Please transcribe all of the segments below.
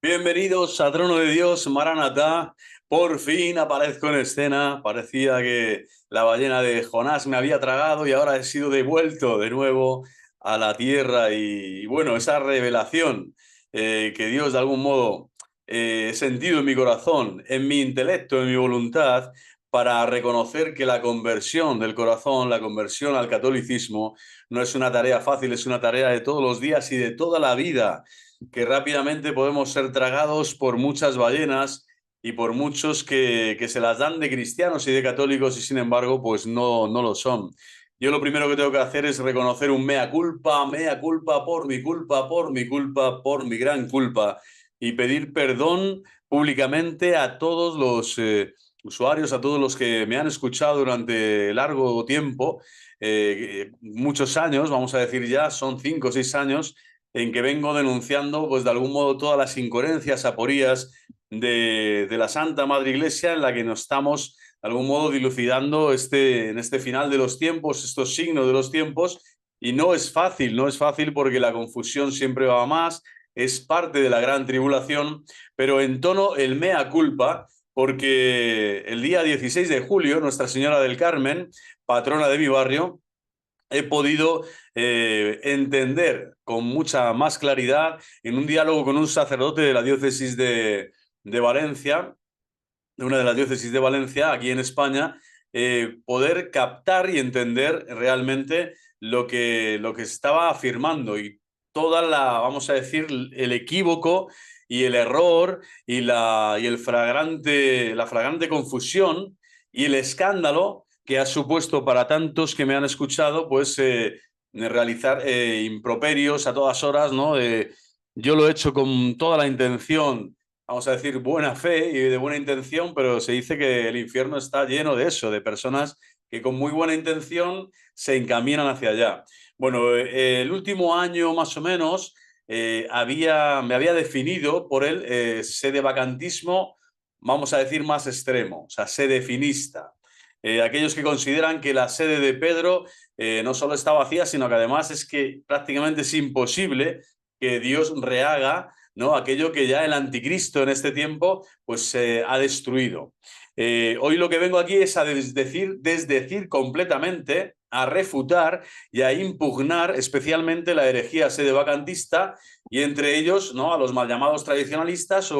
Bienvenidos a Trono de Dios, Maranatá. Por fin aparezco en escena. Parecía que la ballena de Jonás me había tragado y ahora he sido devuelto de nuevo a la tierra. Y bueno, esa revelación que Dios de algún modo he sentido en mi corazón, en mi intelecto, en mi voluntad, para reconocer que la conversión del corazón, la conversión al catolicismo, no es una tarea fácil, es una tarea de todos los días y de toda la vida, que rápidamente podemos ser tragados por muchas ballenas y por muchos que se las dan de cristianos y de católicos y sin embargo pues no lo son. Yo lo primero que tengo que hacer es reconocer un mea culpa por mi culpa, por mi culpa, por mi gran culpa y pedir perdón públicamente a todos los usuarios, a todos los que me han escuchado durante largo tiempo, muchos años, vamos a decir ya, son 5 o 6 años en que vengo denunciando, pues de algún modo, todas las incoherencias, aporías de la Santa Madre Iglesia, en la que nos estamos, de algún modo, dilucidando en este final de los tiempos, estos signos de los tiempos, y no es fácil, no es fácil porque la confusión siempre va a más, es parte de la gran tribulación, pero en tono el mea culpa, porque el día 16 de julio, Nuestra Señora del Carmen, patrona de mi barrio, he podido entender con mucha más claridad en un diálogo con un sacerdote de la diócesis de Valencia, de una de las diócesis de Valencia, aquí en España, poder captar y entender realmente lo que estaba afirmando y toda la, vamos a decir, el equívoco y el error y la flagrante confusión y el escándalo que ha supuesto para tantos que me han escuchado, pues realizar improperios a todas horas, ¿no? Yo lo he hecho con toda la intención, vamos a decir, buena fe y de buena intención, pero se dice que el infierno está lleno de eso, de personas que con muy buena intención se encaminan hacia allá. Bueno, el último año más o menos me había definido por el sedevacantismo, vamos a decir, más extremo, o sea, sedefinista. Aquellos que consideran que la sede de Pedro no solo está vacía, sino que además es que prácticamente es imposible que Dios rehaga, ¿no?, aquello que ya el anticristo en este tiempo pues ha destruido. Hoy lo que vengo aquí es a desdecir completamente, a refutar y a impugnar especialmente la herejía sedevacantista y entre ellos, ¿no?, a los mal llamados tradicionalistas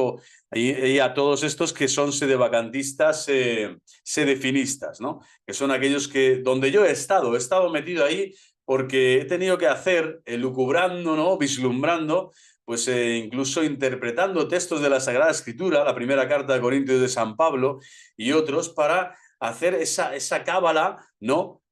y a todos estos que son sedevacantistas, sedefinistas, ¿no?, que son aquellos que donde yo he estado metido ahí porque he tenido que hacer, elucubrando, ¿no?, vislumbrando, pues incluso interpretando textos de la Sagrada Escritura, la primera carta de Corintios de San Pablo y otros, para hacer esa cábala, ¿no?,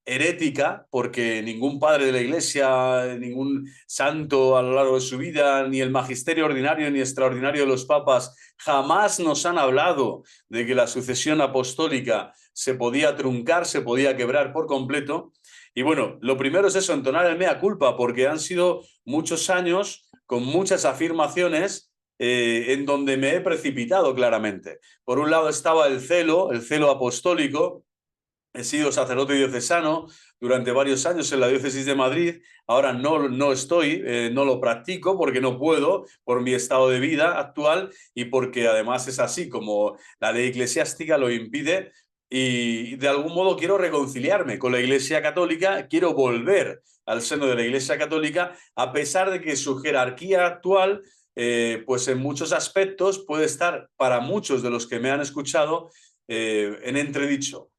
herética, porque ningún padre de la Iglesia, ningún santo a lo largo de su vida, ni el magisterio ordinario ni extraordinario de los papas, jamás nos han hablado de que la sucesión apostólica se podía truncar, se podía quebrar por completo. Y bueno, lo primero es eso, entonar el mea culpa, porque han sido muchos años con muchas afirmaciones en donde me he precipitado claramente. Por un lado estaba el celo apostólico. He sido sacerdote diocesano durante varios años en la diócesis de Madrid. Ahora no estoy, no lo practico porque no puedo por mi estado de vida actual y porque además es así como la ley eclesiástica lo impide. Y de algún modo quiero reconciliarme con la Iglesia Católica, quiero volver al seno de la Iglesia Católica, a pesar de que su jerarquía actual, pues en muchos aspectos puede estar para muchos de los que me han escuchado en entredicho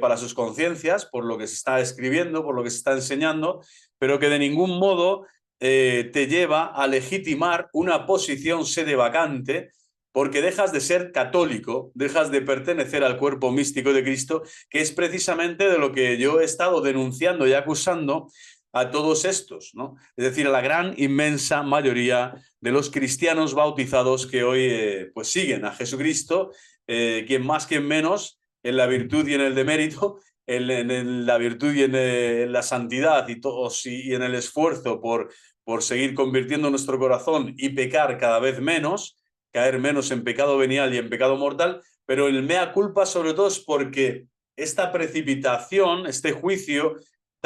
para sus conciencias, por lo que se está escribiendo, por lo que se está enseñando, pero que de ningún modo te lleva a legitimar una posición sedevacante, porque dejas de ser católico, dejas de pertenecer al cuerpo místico de Cristo, que es precisamente de lo que yo he estado denunciando y acusando a todos estos, ¿no? Es decir, a la gran, inmensa mayoría de los cristianos bautizados que hoy pues siguen a Jesucristo, quien más, quien menos, en la virtud y en el demérito, en la virtud y en la santidad y en el esfuerzo por seguir convirtiendo nuestro corazón y pecar cada vez menos, caer menos en pecado venial y en pecado mortal, pero el mea culpa sobre todo es porque esta precipitación, este juicio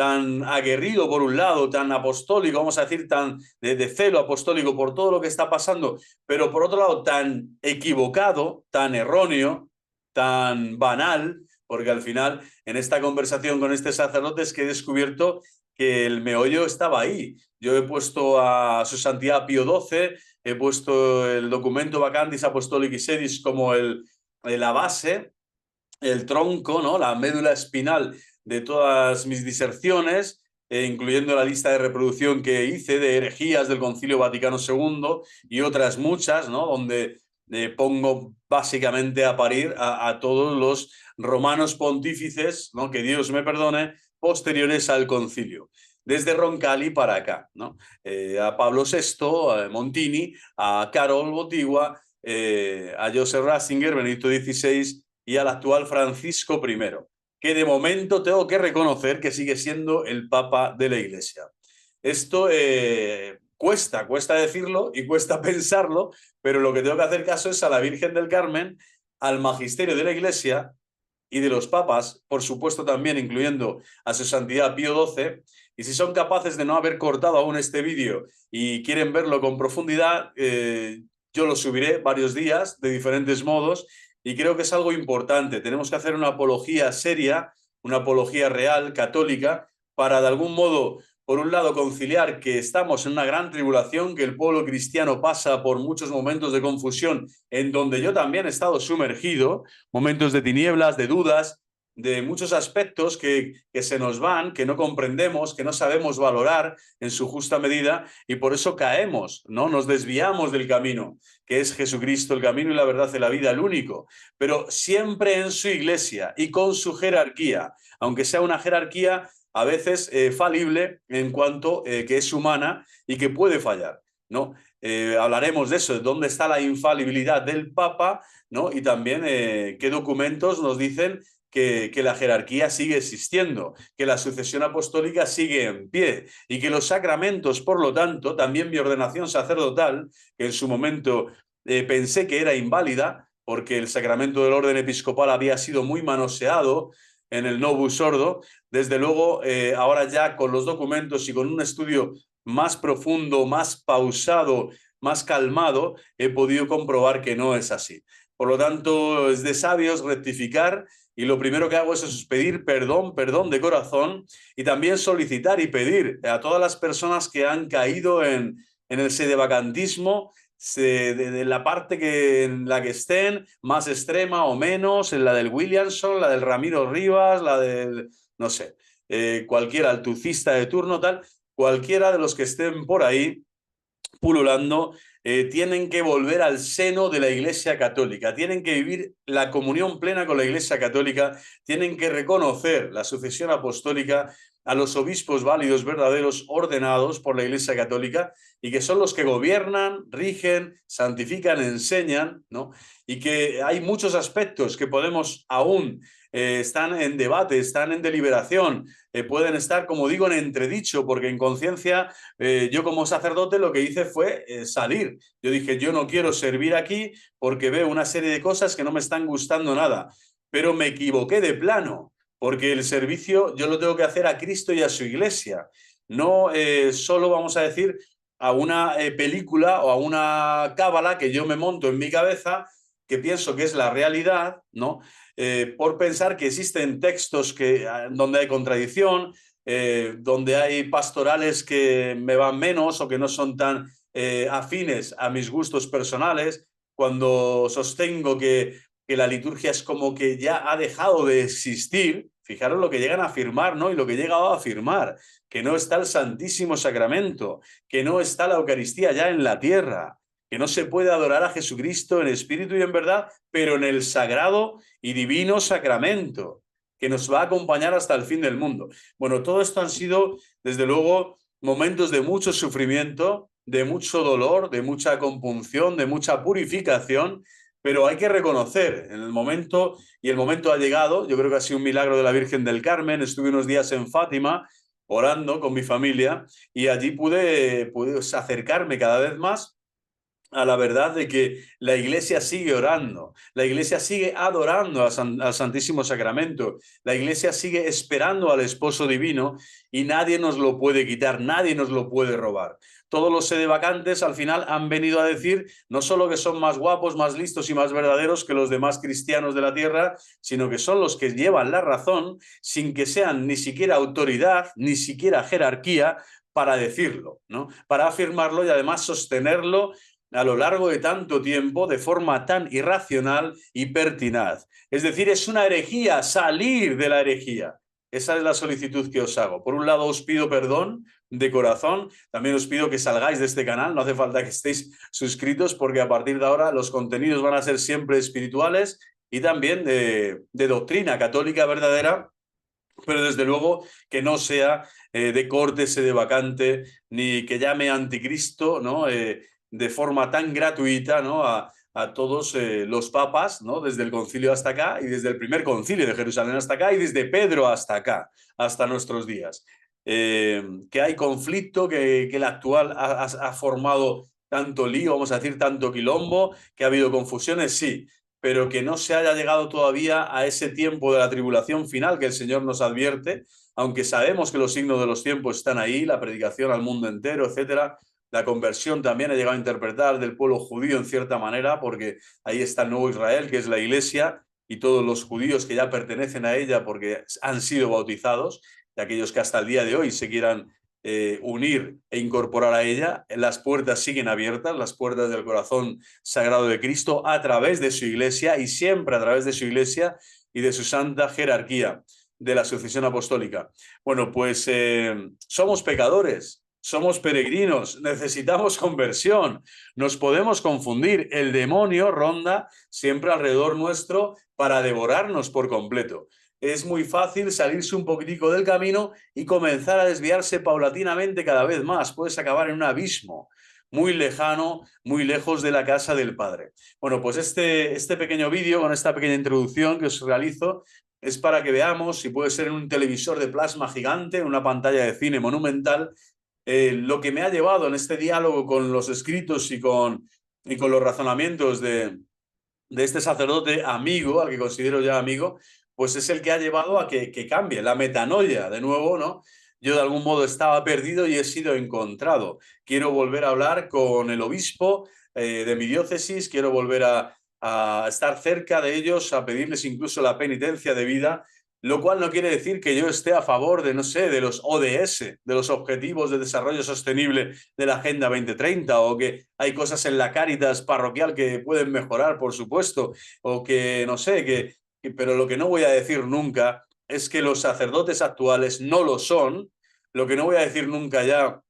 tan aguerrido por un lado, tan apostólico, vamos a decir, tan de celo apostólico por todo lo que está pasando, pero por otro lado tan equivocado, tan erróneo, tan banal, porque al final en esta conversación con este sacerdote es que he descubierto que el meollo estaba ahí. Yo he puesto a su santidad Pío XII, he puesto el documento Vacantis Apostolicis Sedis como la base, el tronco, ¿no? La médula espinal de todas mis diserciones, incluyendo la lista de reproducción que hice de herejías del Concilio Vaticano II y otras muchas, ¿no? Donde pongo básicamente a parir a todos los romanos pontífices, ¿no? Que Dios me perdone, posteriores al concilio. Desde Roncalli para acá, ¿no? A Pablo VI, a Montini, a Karol Wojtyła, a Joseph Ratzinger, Benedicto XVI y al actual Francisco I, que de momento tengo que reconocer que sigue siendo el Papa de la Iglesia. Esto cuesta decirlo y cuesta pensarlo, pero lo que tengo que hacer caso es a la Virgen del Carmen, al magisterio de la Iglesia y de los papas, por supuesto también incluyendo a su santidad Pío XII, y si son capaces de no haber cortado aún este vídeo y quieren verlo con profundidad, yo lo subiré varios días de diferentes modos y creo que es algo importante. Tenemos que hacer una apología seria, una apología real, católica, para de algún modo, por un lado, conciliar que estamos en una gran tribulación, que el pueblo cristiano pasa por muchos momentos de confusión, en donde yo también he estado sumergido, momentos de tinieblas, de dudas, de muchos aspectos que se nos van, que no comprendemos, que no sabemos valorar en su justa medida y por eso caemos, ¿no? Nos desviamos del camino, que es Jesucristo, el camino y la verdad de la vida, el único, pero siempre en su iglesia y con su jerarquía, aunque sea una jerarquía a veces falible en cuanto que es humana y que puede fallar, ¿no? Hablaremos de eso, de dónde está la infalibilidad del Papa, ¿no? Y también qué documentos nos dicen que la jerarquía sigue existiendo, que la sucesión apostólica sigue en pie y que los sacramentos, por lo tanto, también mi ordenación sacerdotal, que en su momento pensé que era inválida, porque el sacramento del orden episcopal había sido muy manoseado en el Novus Ordo, desde luego ahora ya con los documentos y con un estudio más profundo, más pausado, más calmado, he podido comprobar que no es así. Por lo tanto, es de sabios rectificar y lo primero que hago es pedir perdón de corazón y también solicitar y pedir a todas las personas que han caído en el sedevacantismo, de la parte en la que estén, más extrema o menos, en la del Williamson, la del Ramiro Rivas, la del, no sé, cualquiera, el tucista de turno, tal, cualquiera de los que estén por ahí pululando, tienen que volver al seno de la Iglesia Católica, tienen que vivir la comunión plena con la Iglesia Católica, tienen que reconocer la sucesión apostólica a los obispos válidos, verdaderos, ordenados por la Iglesia Católica y que son los que gobiernan, rigen, santifican, enseñan, ¿no? Y que hay muchos aspectos que podemos aún están en debate, están en deliberación, pueden estar, como digo, en entredicho, porque en conciencia yo como sacerdote lo que hice fue salir. Yo dije, yo no quiero servir aquí porque veo una serie de cosas que no me están gustando nada, pero me equivoqué de plano, porque el servicio yo lo tengo que hacer a Cristo y a su iglesia, no solo vamos a decir a una película o a una cábala que yo me monto en mi cabeza, que pienso que es la realidad, ¿no? Por pensar que existen textos donde hay contradicción, donde hay pastorales que me van menos o que no son tan afines a mis gustos personales, cuando sostengo que la liturgia es como que ya ha dejado de existir. Fijaros lo que llegan a afirmar, ¿no? Y lo que he llegado a afirmar, que no está el Santísimo Sacramento, que no está la Eucaristía ya en la tierra, que no se puede adorar a Jesucristo en espíritu y en verdad, pero en el sagrado y divino sacramento, que nos va a acompañar hasta el fin del mundo. Bueno, todo esto han sido, desde luego, momentos de mucho sufrimiento, de mucho dolor, de mucha compunción, de mucha purificación, pero hay que reconocer en el momento, y el momento ha llegado, yo creo que ha sido un milagro de la Virgen del Carmen, estuve unos días en Fátima orando con mi familia y allí pude acercarme cada vez más a la verdad de que la Iglesia sigue orando, la Iglesia sigue adorando al Santísimo Sacramento, la Iglesia sigue esperando al Esposo Divino y nadie nos lo puede quitar, nadie nos lo puede robar. Todos los sedevacantes al final han venido a decir no solo que son más guapos, más listos y más verdaderos que los demás cristianos de la tierra, sino que son los que llevan la razón sin que sean ni siquiera autoridad, ni siquiera jerarquía para decirlo, ¿no? Para afirmarlo y además sostenerlo a lo largo de tanto tiempo de forma tan irracional y pertinaz. Es decir, es una herejía salir de la herejía. Esa es la solicitud que os hago. Por un lado, os pido perdón de corazón. También os pido que salgáis de este canal. No hace falta que estéis suscritos porque a partir de ahora los contenidos van a ser siempre espirituales y también de doctrina católica verdadera, pero desde luego que no sea de corte sedevacante ni que llame anticristo, ¿no? De forma tan gratuita, ¿no? A todos los papas, ¿no? Desde el concilio hasta acá y desde el primer concilio de Jerusalén hasta acá y desde Pedro hasta acá, hasta nuestros días. Que hay conflicto, que el actual ha formado tanto lío, vamos a decir, tanto quilombo, que ha habido confusiones, sí, pero que no se haya llegado todavía a ese tiempo de la tribulación final que el Señor nos advierte, aunque sabemos que los signos de los tiempos están ahí, la predicación al mundo entero, etcétera. La conversión también ha llegado a interpretar del pueblo judío en cierta manera, porque ahí está el nuevo Israel, que es la Iglesia, y todos los judíos que ya pertenecen a ella porque han sido bautizados, y aquellos que hasta el día de hoy se quieran unir e incorporar a ella, las puertas siguen abiertas, las puertas del corazón sagrado de Cristo a través de su Iglesia y siempre a través de su Iglesia y de su santa jerarquía de la sucesión apostólica. Bueno, pues somos pecadores, somos peregrinos, necesitamos conversión, nos podemos confundir, el demonio ronda siempre alrededor nuestro para devorarnos por completo. Es muy fácil salirse un poquitico del camino y comenzar a desviarse paulatinamente cada vez más. Puedes acabar en un abismo muy lejano, muy lejos de la casa del Padre. Bueno, pues este pequeño vídeo con esta pequeña introducción que os realizo es para que veamos, si puede ser en un televisor de plasma gigante, en una pantalla de cine monumental, lo que me ha llevado en este diálogo con los escritos y con los razonamientos de este sacerdote amigo, al que considero ya amigo, pues es el que ha llevado a que cambie la metanoia de nuevo, ¿no? Yo de algún modo estaba perdido y he sido encontrado. Quiero volver a hablar con el obispo de mi diócesis, quiero volver a estar cerca de ellos, a pedirles incluso la penitencia de vida, lo cual no quiere decir que yo esté a favor de, no sé, de los ODS, de los Objetivos de Desarrollo Sostenible de la Agenda 2030, o que hay cosas en la Cáritas parroquial que pueden mejorar, por supuesto, o que, no sé, pero lo que no voy a decir nunca es que los sacerdotes actuales no lo son. Lo que no voy a decir nunca ya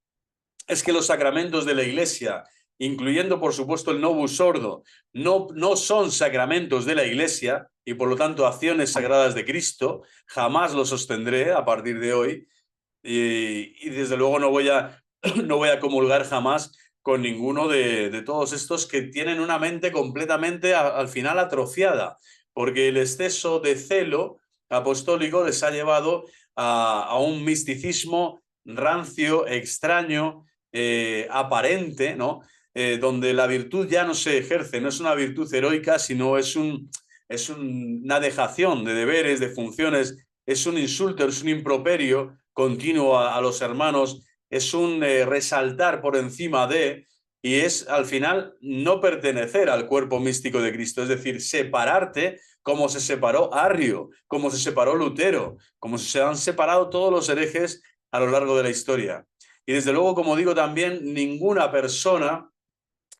es que los sacramentos de la Iglesia, incluyendo por supuesto el Novus Ordo, no son sacramentos de la Iglesia y por lo tanto acciones sagradas de Cristo. Jamás lo sostendré a partir de hoy y desde luego no voy a comulgar jamás con ninguno de todos estos que tienen una mente completamente al final atrofiada, porque el exceso de celo apostólico les ha llevado a un misticismo rancio, extraño, aparente, ¿no? Donde la virtud ya no se ejerce, no es una virtud heroica, sino una dejación de deberes, de funciones, es un insulto, es un improperio continuo a los hermanos, es un resaltar por encima de, y es al final no pertenecer al cuerpo místico de Cristo, es decir, separarte como se separó Arrio, como se separó Lutero, como se han separado todos los herejes a lo largo de la historia. Y desde luego, como digo también, ninguna persona,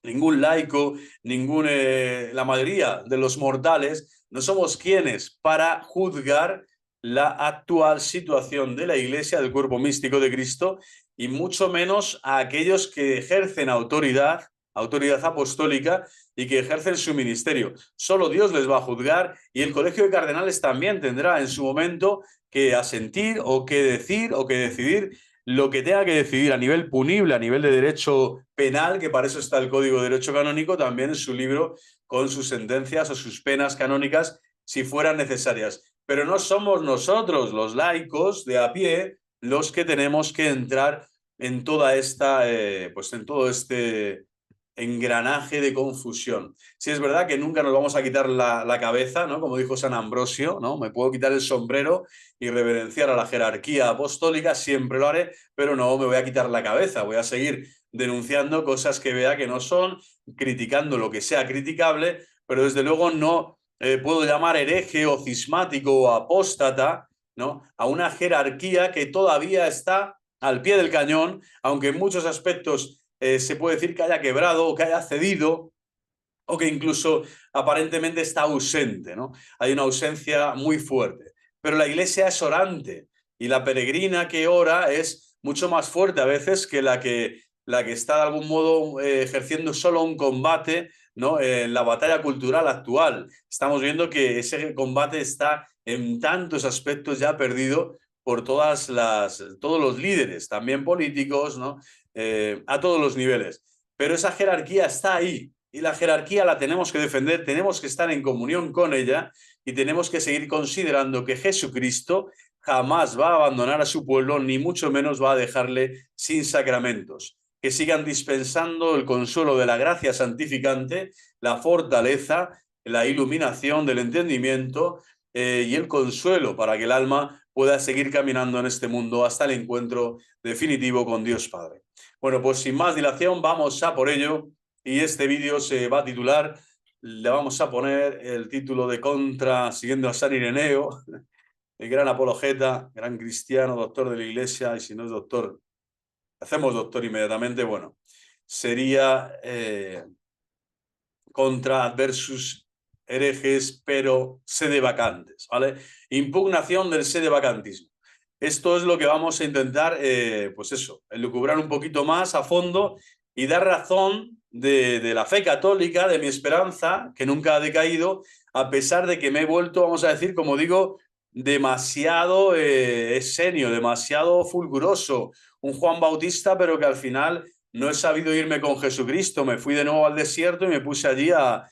ningún laico, la mayoría de los mortales, no somos quienes para juzgar la actual situación de la Iglesia, del cuerpo místico de Cristo, y mucho menos a aquellos que ejercen autoridad apostólica y que ejercen su ministerio. Solo Dios les va a juzgar y el Colegio de Cardenales también tendrá en su momento que asentir o que decir o que decidir lo que tenga que decidir a nivel punible, a nivel de derecho penal, que para eso está el Código de Derecho Canónico, también en su libro con sus sentencias o sus penas canónicas, si fueran necesarias. Pero no somos nosotros, los laicos de a pie, los que tenemos que entrar en toda esta, pues en todo este engranaje de confusión. Sí, es verdad que nunca nos vamos a quitar la cabeza, ¿no? Como dijo San Ambrosio, ¿no? Me puedo quitar el sombrero y reverenciar a la jerarquía apostólica, siempre lo haré, pero no me voy a quitar la cabeza, voy a seguir denunciando cosas que vea que no son, criticando lo que sea criticable, pero desde luego no puedo llamar hereje o cismático o apóstata, ¿no? A una jerarquía que todavía está al pie del cañón, aunque en muchos aspectos se puede decir que haya quebrado o que haya cedido o que incluso aparentemente está ausente, ¿no? Hay una ausencia muy fuerte. Pero la iglesia es orante y la peregrina que ora es mucho más fuerte a veces que la que está de algún modo ejerciendo solo un combate, ¿no? En la batalla cultural actual. Estamos viendo que ese combate está en tantos aspectos ya perdido por todos los líderes, también políticos, ¿no? A todos los niveles. Pero esa jerarquía está ahí y la jerarquía la tenemos que defender, tenemos que estar en comunión con ella y tenemos que seguir considerando que Jesucristo jamás va a abandonar a su pueblo, ni mucho menos va a dejarle sin sacramentos. Que sigan dispensando el consuelo de la gracia santificante, la fortaleza, la iluminación del entendimiento y el consuelo para que el alma pueda seguir caminando en este mundo hasta el encuentro definitivo con Dios Padre. Bueno, pues sin más dilación, vamos a por ello. Y este vídeo se va a titular, le vamos a poner el título de Contra, siguiendo a San Ireneo, el gran apologeta, gran cristiano, doctor de la Iglesia, y si no es doctor, hacemos doctor inmediatamente, bueno, sería Contra adversus herejes, pero sede vacantes, ¿vale? Impugnación del sede vacantismo. Esto es lo que vamos a intentar, pues eso, elucubrar un poquito más a fondo y dar razón de la fe católica, de mi esperanza, que nunca ha decaído, a pesar de que me he vuelto, vamos a decir, como digo, demasiado esenio, demasiado fulguroso, un Juan Bautista, pero que al final no he sabido irme con Jesucristo. Me fui de nuevo al desierto y me puse allí a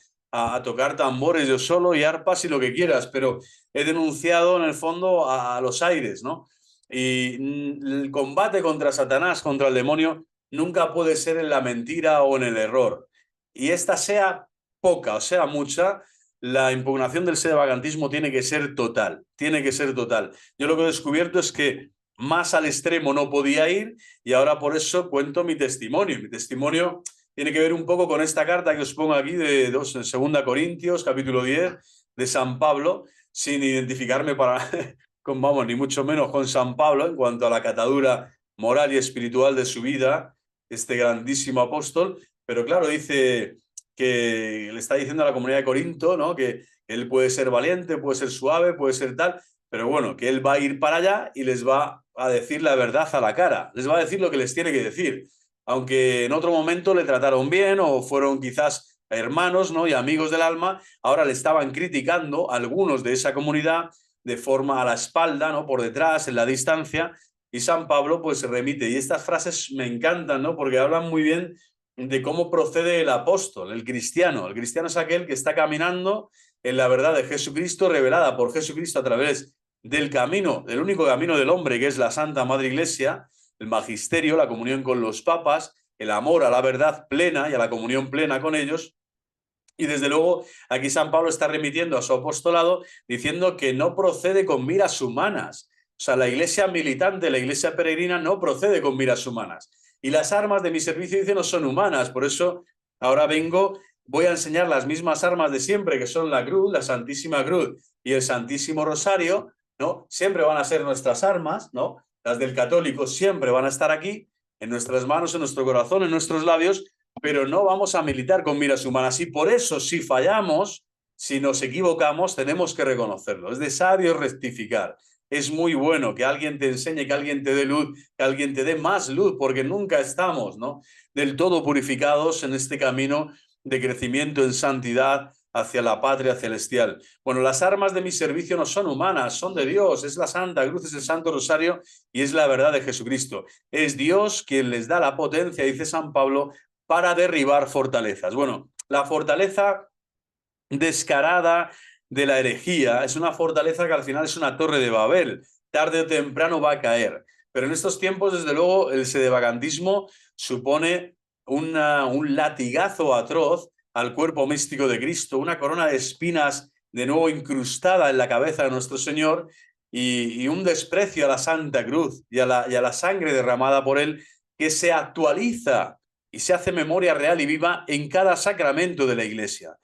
tocar tambores yo solo y arpas y lo que quieras, pero he denunciado en el fondo a los aires, ¿no? Y el combate contra Satanás, contra el demonio, nunca puede ser en la mentira o en el error. Y esta sea poca o sea mucha, la impugnación del sedevacantismo tiene que ser total, tiene que ser total. Yo lo que he descubierto es que más al extremo no podía ir y ahora por eso cuento mi testimonio. Mi testimonio tiene que ver un poco con esta carta que os pongo aquí de 2 Corintios, capítulo 10, de San Pablo, sin identificarme vamos, ni mucho menos con San Pablo en cuanto a la catadura moral y espiritual de su vida, este grandísimo apóstol, pero claro, dice que le está diciendo a la comunidad de Corinto, ¿no? Que él puede ser valiente, puede ser suave, puede ser tal, pero bueno, que él va a ir para allá y les va a decir la verdad a la cara, les va a decir lo que les tiene que decir, aunque en otro momento le trataron bien o fueron quizás hermanos, ¿no? Y amigos del alma, ahora le estaban criticando a algunos de esa comunidad de forma a la espalda, ¿no? Por detrás, en la distancia, y San Pablo pues se remite. Y estas frases me encantan, ¿no? Porque hablan muy bien de cómo procede el apóstol, el cristiano. El cristiano es aquel que está caminando en la verdad de Jesucristo, revelada por Jesucristo a través del camino, del único camino del hombre, que es la Santa Madre Iglesia, el magisterio, la comunión con los papas, el amor a la verdad plena y a la comunión plena con ellos. Y desde luego aquí San Pablo está remitiendo a su apostolado diciendo que no procede con miras humanas. O sea, la iglesia militante, la iglesia peregrina no procede con miras humanas. Y las armas de mi servicio, dice, no son humanas. Por eso ahora voy a enseñar las mismas armas de siempre, que son la cruz, la Santísima Cruz y el Santísimo Rosario, ¿no? Siempre van a ser nuestras armas, ¿no? Las del católico siempre van a estar aquí, en nuestras manos, en nuestro corazón, en nuestros labios, pero no vamos a militar con miras humanas. Y por eso, si fallamos, si nos equivocamos, tenemos que reconocerlo. Es de sabio rectificar. Es muy bueno que alguien te enseñe, que alguien te dé luz, que alguien te dé más luz, porque nunca estamos, ¿no?, del todo purificados en este camino de crecimiento en santidad hacia la patria celestial. Bueno, las armas de mi servicio no son humanas, son de Dios. Es la Santa Cruz, es el Santo Rosario y es la verdad de Jesucristo. Es Dios quien les da la potencia, dice San Pablo, para derribar fortalezas. Bueno, la fortaleza descarada de la herejía es una fortaleza que al final es una torre de Babel. Tarde o temprano va a caer. Pero en estos tiempos, desde luego, el sedevacantismo supone un latigazo atroz al cuerpo místico de Cristo, una corona de espinas de nuevo incrustada en la cabeza de nuestro Señor y un desprecio a la Santa Cruz y a la sangre derramada por Él que se actualiza y se hace memoria real y viva en cada sacramento de la Iglesia.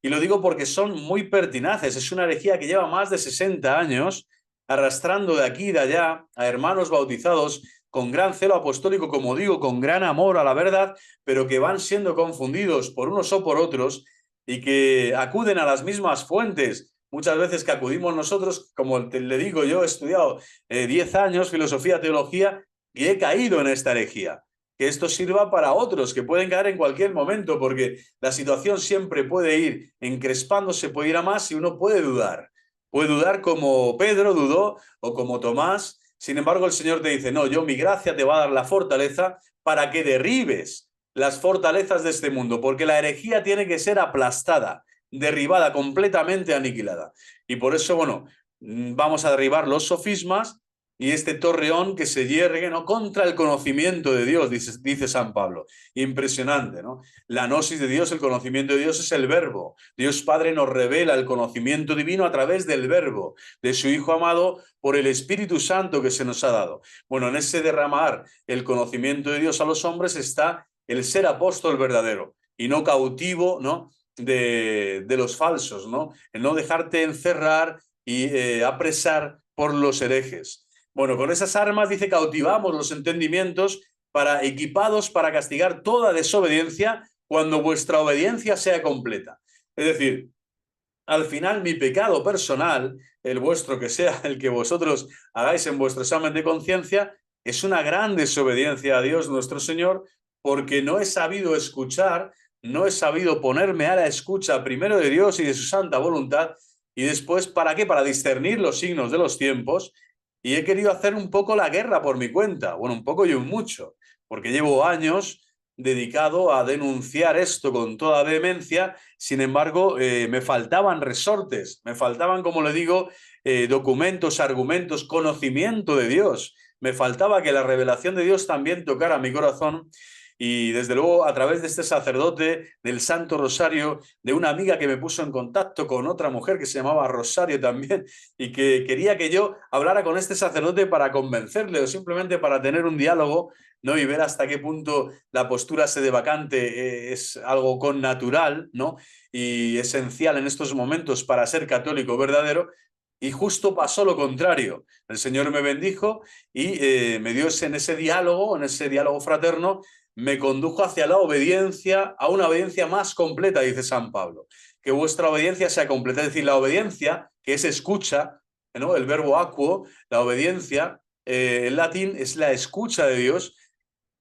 Y lo digo porque son muy pertinaces. Es una herejía que lleva más de 60 años arrastrando de aquí y de allá a hermanos bautizados con gran celo apostólico, como digo, con gran amor a la verdad, pero que van siendo confundidos por unos o por otros y que acuden a las mismas fuentes. Muchas veces que acudimos nosotros, como le digo, yo he estudiado 10 años filosofía, teología y he caído en esta herejía. Que esto sirva para otros que pueden caer en cualquier momento, porque la situación siempre puede ir encrespándose, puede ir a más y uno puede dudar. Puede dudar como Pedro dudó o como Tomás. Sin embargo, el Señor te dice, no, yo mi gracia te va a dar la fortaleza para que derribes las fortalezas de este mundo, porque la herejía tiene que ser aplastada, derribada, completamente aniquilada. Y por eso, bueno, vamos a derribar los sofismas y este torreón que se yergue, ¿no?, contra el conocimiento de Dios, dice San Pablo. Impresionante, ¿no? La gnosis de Dios, el conocimiento de Dios es el verbo. Dios Padre nos revela el conocimiento divino a través del verbo, de su Hijo amado, por el Espíritu Santo que se nos ha dado. Bueno, en ese derramar el conocimiento de Dios a los hombres está el ser apóstol verdadero y no cautivo, ¿no?, de los falsos, ¿no? El no dejarte encerrar y apresar por los herejes. Bueno, con esas armas, dice, cautivamos los entendimientos equipados para castigar toda desobediencia cuando vuestra obediencia sea completa. Es decir, al final mi pecado personal, el vuestro que sea el que vosotros hagáis en vuestro examen de conciencia, es una gran desobediencia a Dios nuestro Señor, porque no he sabido escuchar, no he sabido ponerme a la escucha primero de Dios y de su santa voluntad, y después, ¿para qué? Para discernir los signos de los tiempos, y he querido hacer un poco la guerra por mi cuenta, bueno, un poco y un mucho, porque llevo años dedicado a denunciar esto con toda vehemencia. Sin embargo, me faltaban resortes, me faltaban, como le digo, documentos, argumentos, conocimiento de Dios. Me faltaba que la revelación de Dios también tocara mi corazón. Y desde luego, a través de este sacerdote del Santo Rosario, de una amiga que me puso en contacto con otra mujer que se llamaba Rosario también, y que quería que yo hablara con este sacerdote para convencerle o simplemente para tener un diálogo, ¿no?, y ver hasta qué punto la postura sedevacante es algo connatural, ¿no?, y esencial en estos momentos para ser católico verdadero. Y justo pasó lo contrario. El Señor me bendijo y me dio en ese diálogo fraterno, me condujo hacia la obediencia, a una obediencia más completa, dice San Pablo. Que vuestra obediencia sea completa. Es decir, la obediencia, que es escucha, ¿no?, el verbo acuo, la obediencia, en latín es la escucha de Dios.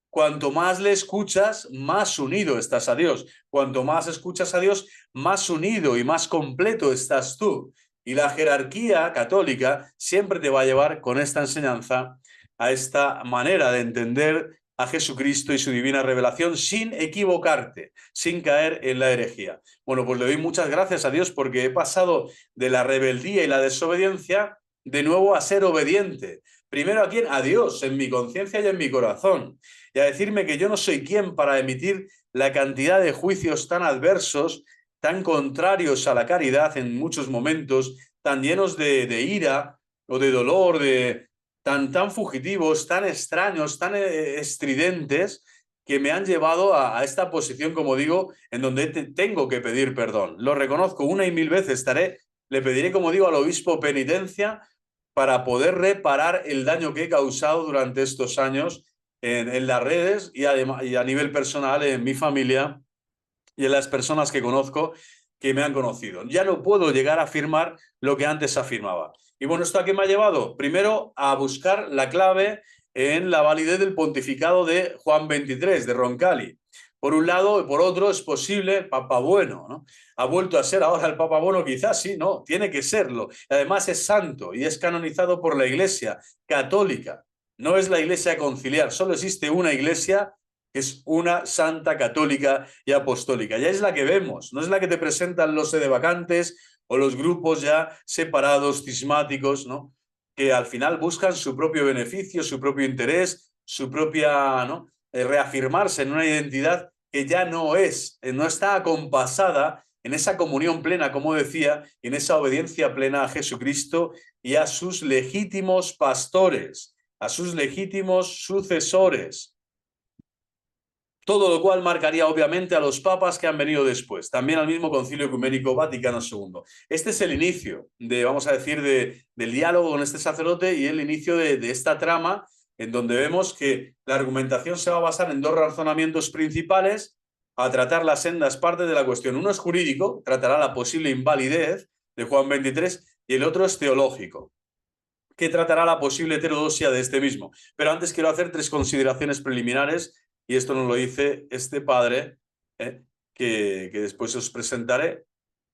Cuanto más le escuchas, más unido estás a Dios. Cuanto más escuchas a Dios, más unido y más completo estás tú. Y la jerarquía católica siempre te va a llevar con esta enseñanza a esta manera de entender a Jesucristo y su divina revelación sin equivocarte, sin caer en la herejía. Bueno, pues le doy muchas gracias a Dios porque he pasado de la rebeldía y la desobediencia de nuevo a ser obediente. Primero, ¿a quién? A Dios, en mi conciencia y en mi corazón. Y a decirme que yo no soy quien para emitir la cantidad de juicios tan adversos, tan contrarios a la caridad en muchos momentos, tan llenos de ira o de dolor, tan fugitivos, tan extraños, tan estridentes, que me han llevado a esta posición, como digo, en donde tengo que pedir perdón. Lo reconozco una y mil veces, le pediré, como digo, al obispo penitencia para poder reparar el daño que he causado durante estos años en las redes y a nivel personal en mi familia y en las personas que conozco que me han conocido. Ya no puedo llegar a afirmar lo que antes afirmaba. Y bueno, ¿esto a qué me ha llevado? Primero, a buscar la clave en la validez del pontificado de Juan XXIII, de Roncalli. Por un lado, y por otro, es posible, Papa Bueno, ¿no? ¿Ha vuelto a ser ahora el Papa Bueno? Quizás sí, no, tiene que serlo. Además es santo y es canonizado por la Iglesia católica. No es la Iglesia conciliar, solo existe una Iglesia, que es una santa católica y apostólica. Ya es la que vemos, no es la que te presentan los sedevacantes o los grupos ya separados, cismáticos, ¿no?, que al final buscan su propio beneficio, su propio interés, su propia, ¿no?, reafirmarse en una identidad que ya no está acompasada en esa comunión plena, como decía, y en esa obediencia plena a Jesucristo y a sus legítimos pastores, a sus legítimos sucesores. Todo lo cual marcaría obviamente a los papas que han venido después, también al mismo Concilio Ecuménico Vaticano II. Este es el inicio vamos a decir, del diálogo con este sacerdote y el inicio de esta trama, en donde vemos que la argumentación se va a basar en dos razonamientos principales a tratar las sendas partes de la cuestión. Uno es jurídico, tratará la posible invalidez de Juan XXIII, y el otro es teológico, que tratará la posible heterodoxia de este mismo. Pero antes quiero hacer 3 consideraciones preliminares, y esto nos lo dice este padre, que después os presentaré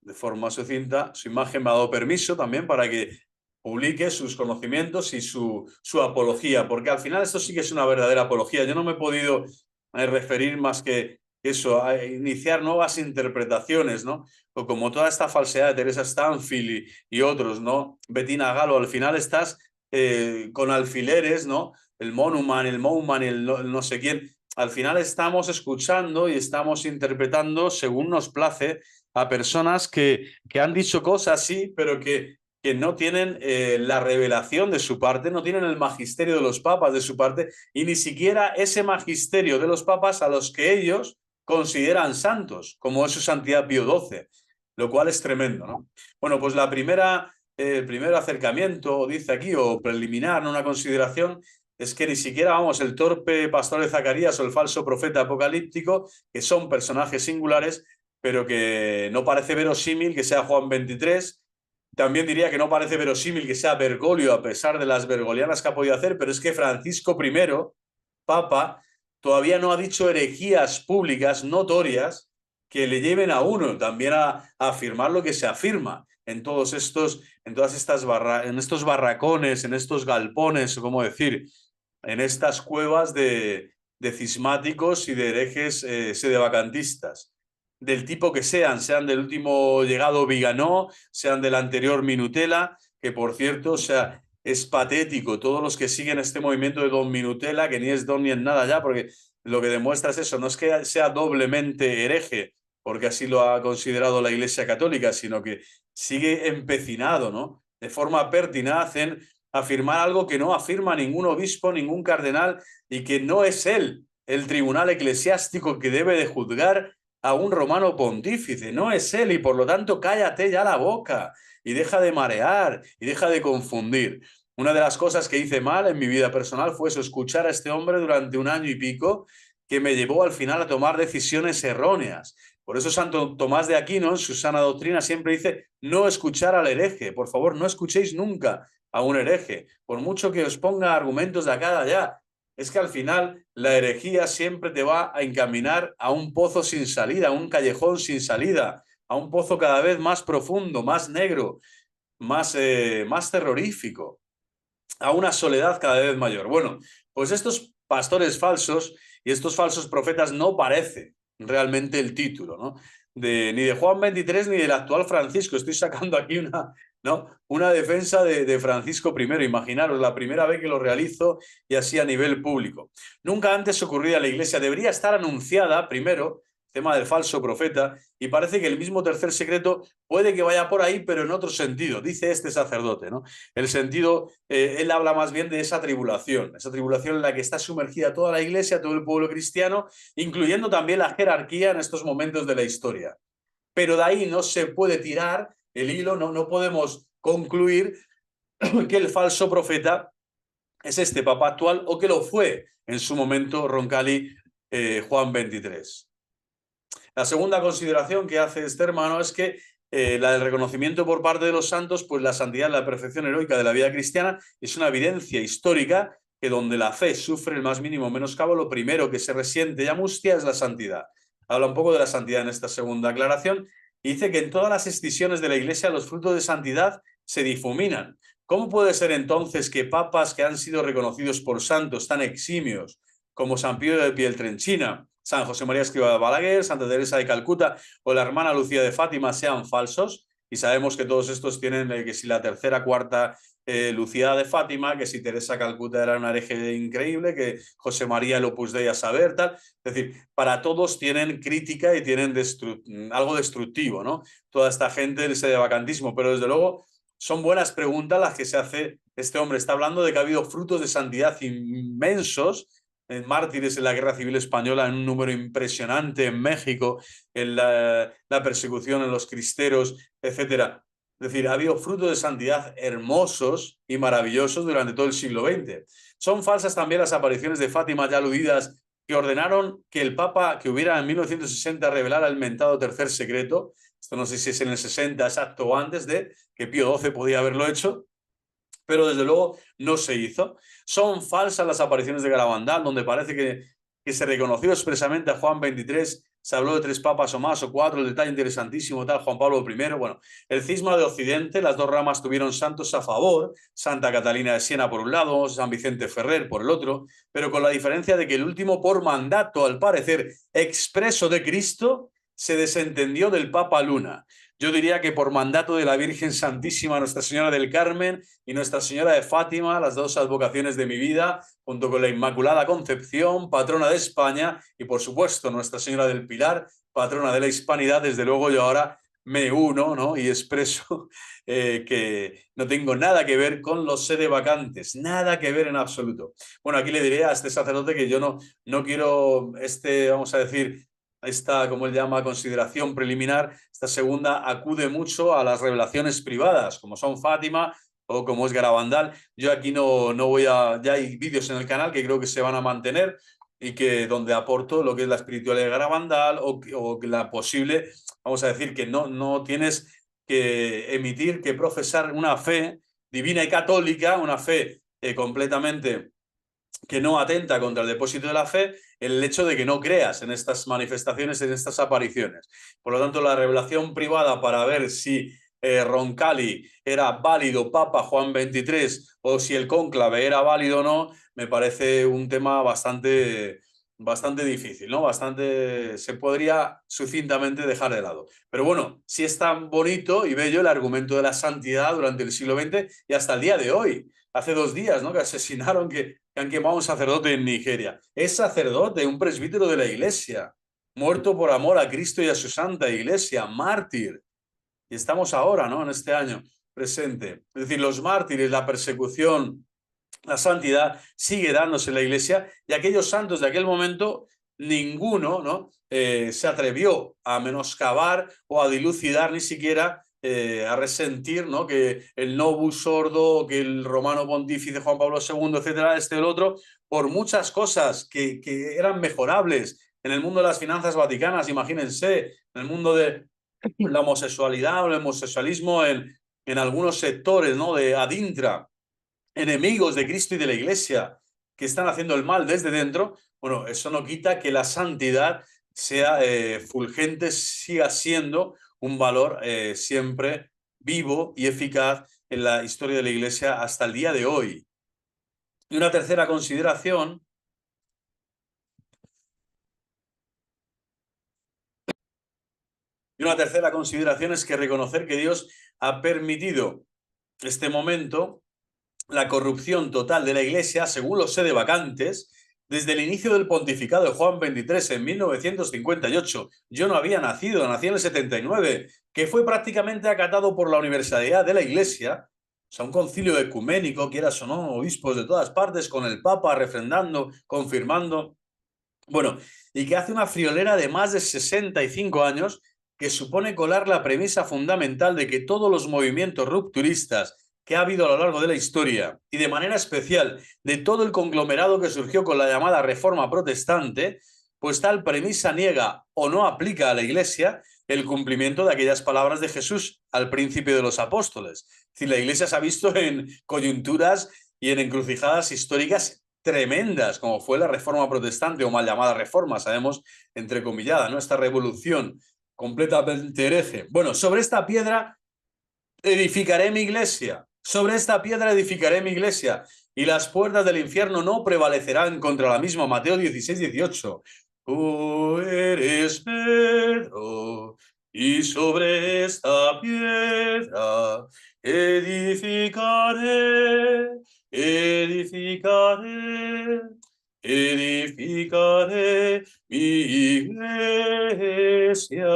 de forma sucinta. Su imagen me ha dado permiso también para que publique sus conocimientos y su apología, porque al final esto sí que es una verdadera apología. Yo no me he podido referir más que eso, a iniciar nuevas interpretaciones, ¿no? O como toda esta falsedad de Teresa Stanfield y otros, ¿no? Bettina Galo, al final estás con alfileres, ¿no? El Monuman, el Mouman, el no sé quién. Al final estamos escuchando y estamos interpretando según nos place a personas que han dicho cosas, sí, pero que no tienen la revelación de su parte, no tienen el magisterio de los papas de su parte, y ni siquiera ese magisterio de los papas a los que ellos consideran santos, como es su santidad Pío XII, lo cual es tremendo, ¿no? Bueno, pues el primer acercamiento, dice aquí, o preliminar, ¿no? Una consideración, es que ni siquiera, vamos, el torpe pastor de Zacarías o el falso profeta apocalíptico, que son personajes singulares, pero que no parece verosímil que sea Juan XXIII. También diría que no parece verosímil que sea Bergoglio, a pesar de las bergolianas que ha podido hacer, pero es que Francisco I, Papa, todavía no ha dicho herejías públicas notorias que le lleven a uno también a afirmar lo que se afirma en todos estos, en todas estas en estos barracones, en estos galpones, o cómo decir, en estas cuevas de cismáticos y de herejes sedevacantistas, del tipo que sean del último llegado Viganó, sean del anterior Minutela, que por cierto, o sea, es patético todos los que siguen este movimiento de Don Minutela, que ni es don ni es nada ya, porque lo que demuestra es eso, no es que sea doblemente hereje, porque así lo ha considerado la Iglesia Católica, sino que sigue empecinado, ¿no? De forma pertinaz en afirmar algo que no afirma ningún obispo, ningún cardenal, y que no es él el tribunal eclesiástico que debe de juzgar a un romano pontífice, no es él, y por lo tanto cállate ya la boca y deja de marear y deja de confundir. Una de las cosas que hice mal en mi vida personal fue eso, escuchar a este hombre durante 1 año y pico, que me llevó al final a tomar decisiones erróneas. Por eso Santo Tomás de Aquino, en su sana doctrina, siempre dice no escuchar al hereje. Por favor, no escuchéis nunca a un hereje, por mucho que os ponga argumentos de acá de allá. Es que al final la herejía siempre te va a encaminar a un pozo sin salida, a un callejón sin salida, a un pozo cada vez más profundo, más negro, más terrorífico, a una soledad cada vez mayor. Bueno, pues estos pastores falsos y estos falsos profetas no parece realmente el título, ¿no? Ni de Juan XXIII ni del actual Francisco. Estoy sacando aquí una defensa de Francisco I. Imaginaros, la primera vez que lo realizo y así a nivel público. Nunca antes ocurría en la Iglesia. Debería estar anunciada primero, tema del falso profeta, y parece que el mismo tercer secreto puede que vaya por ahí, pero en otro sentido, dice este sacerdote, ¿no? El sentido, él habla más bien de esa tribulación en la que está sumergida toda la Iglesia, todo el pueblo cristiano, incluyendo también la jerarquía en estos momentos de la historia. Pero de ahí no se puede tirar el hilo, no podemos concluir que el falso profeta es este papa actual o que lo fue en su momento Roncalli Juan XXIII. La segunda consideración que hace este hermano es que la del reconocimiento por parte de los santos, pues la santidad, la perfección heroica de la vida cristiana es una evidencia histórica que donde la fe sufre el más mínimo menoscabo, lo primero que se resiente y amustia es la santidad. Habla un poco de la santidad en esta segunda aclaración y dice que en todas las escisiones de la Iglesia los frutos de santidad se difuminan. ¿Cómo puede ser entonces que papas que han sido reconocidos por santos tan eximios como San Pío de Pietrelcina, San José María Escrivá de Balaguer, Santa Teresa de Calcuta o la hermana Lucía de Fátima sean falsos? y sabemos que todos estos tienen que si la tercera, cuarta Lucía de Fátima, que si Teresa Calcuta era una hereje increíble, que José María el Opus Dei a saber, tal. Es decir, para todos tienen crítica y tienen algo destructivo, ¿no? Toda esta gente, ese de vacantismo, pero desde luego son buenas preguntas las que se hace este hombre. Está hablando de que ha habido frutos de santidad inmensos, en mártires en la Guerra Civil Española, en un número impresionante en México, en la persecución en los cristeros, etcétera. Es decir, ha habido frutos de santidad hermosos y maravillosos durante todo el siglo XX. Son falsas también las apariciones de Fátima ya aludidas, que ordenaron que el Papa que hubiera en 1960 revelara el mentado tercer secreto. Esto no sé si es en el 60 exacto o antes de que Pío XII podía haberlo hecho, pero desde luego no se hizo. Son falsas las apariciones de Garabandal, donde parece que se reconoció expresamente a Juan XXIII, se habló de 3 papas o más, o 4, el detalle interesantísimo, tal, Juan Pablo I. Bueno, el cisma de Occidente, las dos ramas tuvieron santos a favor, Santa Catalina de Siena por un lado, San Vicente Ferrer por el otro, pero con la diferencia de que el último, por mandato, al parecer, expreso de Cristo, se desentendió del Papa Luna. Yo diría que por mandato de la Virgen Santísima, Nuestra Señora del Carmen y Nuestra Señora de Fátima, las dos advocaciones de mi vida, junto con la Inmaculada Concepción, patrona de España, y por supuesto Nuestra Señora del Pilar, patrona de la Hispanidad. Desde luego yo ahora me uno, ¿no? Y expreso que no tengo nada que ver con los sedevacantes, nada que ver en absoluto. Bueno, aquí le diré a este sacerdote que yo no quiero vamos a decir, esta, como él llama, consideración preliminar, esta segunda acude mucho a las revelaciones privadas, como son Fátima o como es Garabandal. Yo aquí no voy a... Ya hay vídeos en el canal que creo que se van a mantener y que donde aporto lo que es la espiritualidad de Garabandal o la posible, vamos a decir que no tienes que emitir, que profesar una fe divina y católica, una fe completamente que no atenta contra el depósito de la fe, el hecho de que no creas en estas manifestaciones, en estas apariciones. Por lo tanto, la revelación privada para ver si Roncalli era válido Papa Juan XXIII o si el cónclave era válido o no, me parece un tema bastante difícil, ¿no? Se podría sucintamente dejar de lado. Pero bueno, sí es tan bonito y bello el argumento de la santidad durante el siglo XX y hasta el día de hoy. Hace 2 días, ¿no? Que asesinaron, que han quemado a un sacerdote en Nigeria. Es sacerdote, un presbítero de la iglesia, muerto por amor a Cristo y a su santa iglesia, mártir. Y estamos ahora, ¿no? En este año presente. Es decir, los mártires, la persecución, la santidad sigue dándose en la iglesia, y aquellos santos de aquel momento, ninguno, ¿no? Se atrevió a menoscabar o a dilucidar, ni siquiera a resentir, ¿no? Que el Novus Ordo, que el romano pontífice Juan Pablo II, etcétera, este o el otro, por muchas cosas que eran mejorables en el mundo de las finanzas vaticanas, imagínense, en el mundo de la homosexualidad o el homosexualismo en algunos sectores, ¿no? De adintra, enemigos de Cristo y de la Iglesia, que están haciendo el mal desde dentro. Bueno, eso no quita que la santidad sea fulgente, siga siendo un valor siempre vivo y eficaz en la historia de la Iglesia hasta el día de hoy. Y una tercera consideración es que reconocer que Dios ha permitido este momento, la corrupción total de la Iglesia, según los sedevacantes, desde el inicio del pontificado de Juan XXIII en 1958. Yo no había nacido, nací en el 79, que fue prácticamente acatado por la universalidad de la Iglesia, o sea, un concilio ecuménico, quieras o no, obispos de todas partes, con el Papa refrendando, confirmando. Bueno, y que hace una friolera de más de 65 años que supone colar la premisa fundamental de que todos los movimientos rupturistas que ha habido a lo largo de la historia, y de manera especial de todo el conglomerado que surgió con la llamada Reforma Protestante, pues tal premisa niega o no aplica a la Iglesia el cumplimiento de aquellas palabras de Jesús al príncipe de los apóstoles. Es decir, la Iglesia se ha visto en coyunturas y en encrucijadas históricas tremendas, como fue la Reforma Protestante, o mal llamada Reforma, sabemos, entrecomillada, ¿no? Esta revolución completamente hereje. Bueno, sobre esta piedra edificaré mi iglesia. Sobre esta piedra edificaré mi iglesia, y las puertas del infierno no prevalecerán contra la misma. Mateo 16-18. Tú eres Pedro, y sobre esta piedra edificaré, edificaré, edificaré mi iglesia.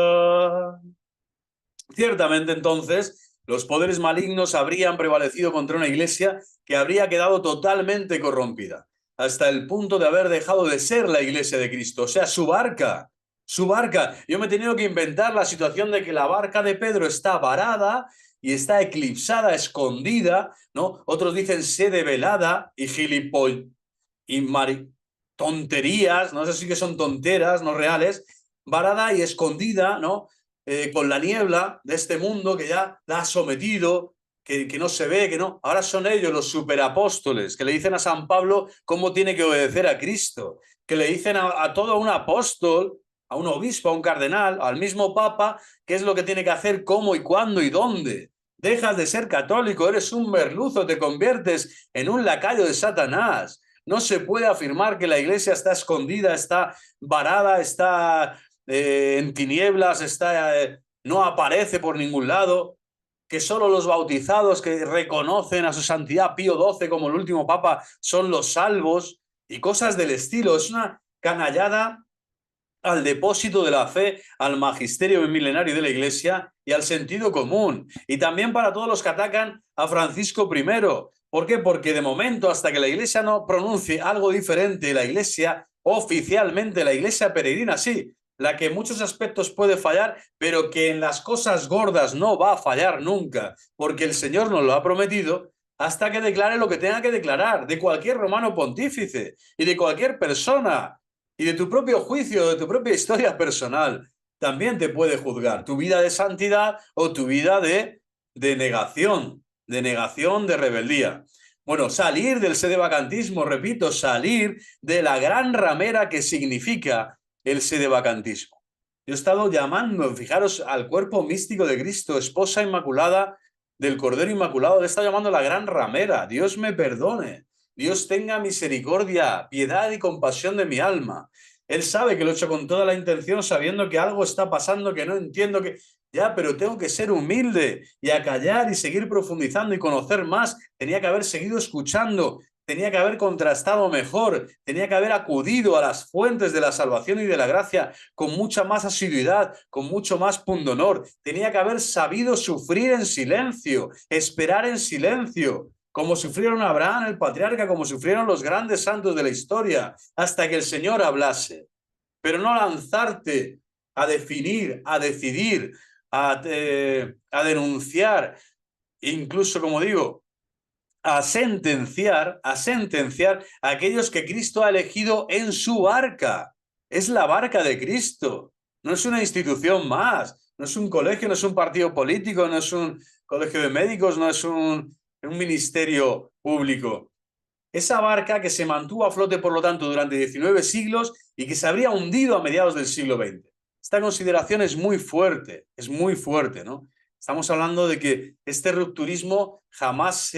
Ciertamente entonces los poderes malignos habrían prevalecido contra una iglesia que habría quedado totalmente corrompida, hasta el punto de haber dejado de ser la iglesia de Cristo, o sea, su barca. Su barca. Yo me he tenido que inventar la situación de que la barca de Pedro está varada y está eclipsada, escondida, ¿no? Otros dicen sede velada y gilipoll y tonterías, no sé si que son tonteras, no reales, varada y escondida, ¿no? Con la niebla de este mundo que ya la ha sometido, que no se ve, que no. Ahora son ellos los superapóstoles que le dicen a San Pablo cómo tiene que obedecer a Cristo, que le dicen a todo un apóstol, a un obispo, a un cardenal, al mismo papa, qué es lo que tiene que hacer, cómo y cuándo y dónde. Dejas de ser católico, eres un merluzo, te conviertes en un lacayo de Satanás. No se puede afirmar que la iglesia está escondida, está varada, está en tinieblas, no aparece por ningún lado, que solo los bautizados que reconocen a su santidad Pío XII como el último papa son los salvos y cosas del estilo. Es una canallada al depósito de la fe, al magisterio milenario de la Iglesia y al sentido común. Y también para todos los que atacan a Francisco I. ¿Por qué? Porque de momento, hasta que la Iglesia no pronuncie algo diferente, la Iglesia oficialmente, la Iglesia peregrina, sí, la que en muchos aspectos puede fallar, pero que en las cosas gordas no va a fallar nunca, porque el Señor nos lo ha prometido, hasta que declare lo que tenga que declarar, de cualquier romano pontífice y de cualquier persona y de tu propio juicio, de tu propia historia personal, también te puede juzgar tu vida de santidad o tu vida de negación, de rebeldía. Bueno, salir del sedevacantismo, repito, salir de la gran ramera que significa el sedevacantismo. Yo he estado llamando, fijaros, al cuerpo místico de Cristo, esposa inmaculada del Cordero Inmaculado, le he estado llamando la gran ramera. Dios me perdone. Dios tenga misericordia, piedad y compasión de mi alma. Él sabe que lo he hecho con toda la intención, sabiendo que algo está pasando que no entiendo, que ya, pero tengo que ser humilde y acallar y seguir profundizando y conocer más. Tenía que haber seguido escuchando, tenía que haber contrastado mejor, tenía que haber acudido a las fuentes de la salvación y de la gracia con mucha más asiduidad, con mucho más pundonor. Tenía que haber sabido sufrir en silencio, esperar en silencio, como sufrieron Abraham, el patriarca, como sufrieron los grandes santos de la historia, hasta que el Señor hablase. Pero no lanzarte a definir, a decidir, a denunciar, incluso, como digo, a sentenciar a aquellos que Cristo ha elegido en su barca. Es la barca de Cristo, no es una institución más, no es un colegio, no es un partido político, no es un colegio de médicos, no es un ministerio público. Esa barca que se mantuvo a flote, por lo tanto, durante 19 siglos y que se habría hundido a mediados del siglo XX. Esta consideración es muy fuerte, ¿no? Estamos hablando de que este rupturismo jamás